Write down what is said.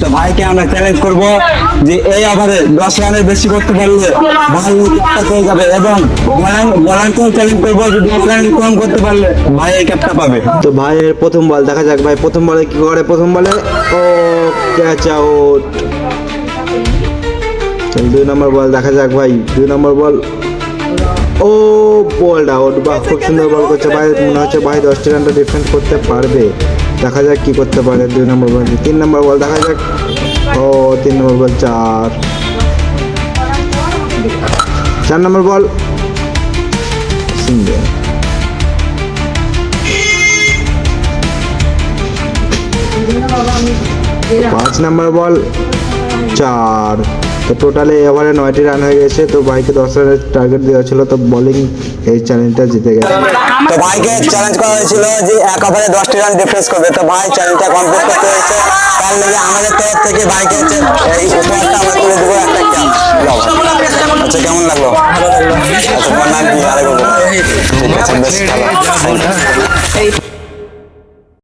তো ভাইকে আমরা চ্যালেঞ্জ করব যে এই ওভারে 10 রানের বেশি করতে পারলে ভাই ক্যাপটা পেয়ে যাবে, এবং বলারকেও চ্যালেঞ্জ করবো যে 10 রান কম করতে পারলে ভাই এই ক্যাপটা পাবে। তো ভাইয়ের প্রথম বল দেখা যাক ভাই প্রথম বলে কি করে। প্রথম বলে ও ক্যাচ আউট। 2 নম্বর বল দেখা যাক ভাই, 2 নম্বর বল ও বল আউট। বাহ, খুব সুন্দর বল করছে ভাই, মনে হচ্ছে ভাই 10টি রানটা ডিফেন্ড করতে পারবে। দেখা যাক কি করতে পারে 2 নম্বর বল। 3 নম্বর বল দেখা যাক ও 3 নম্বর বল 4 নম্বর বল সিঙ্গেল। 5 নম্বর বল 4। তো টোটালে ওভারে 9টি রান হয়ে গেছে। তো ভাইকে 10 রানের টার্গেট দেওয়া ছিল, তো বোলিং এই চ্যালেঞ্জটা জিতে গেছে। তো ভাইকে চ্যালেঞ্জ করা হয়েছিল যে এক ওভারে 10টি রান ডিফেন্স করবে। তো ভাই চ্যালেঞ্জটা কমপ্লিট করতে হয়েছে, তার লেগে আমাদের তরফ থেকে ভাইকে এই উপহারটা আমরা তুলে দেবো, একটা ক্যাপ। আচ্ছা, কেমন লাগলো? আচ্ছা, তোমার নাম কি? আরেকবার বলো। ঠিক আছে, বেশ ভালো।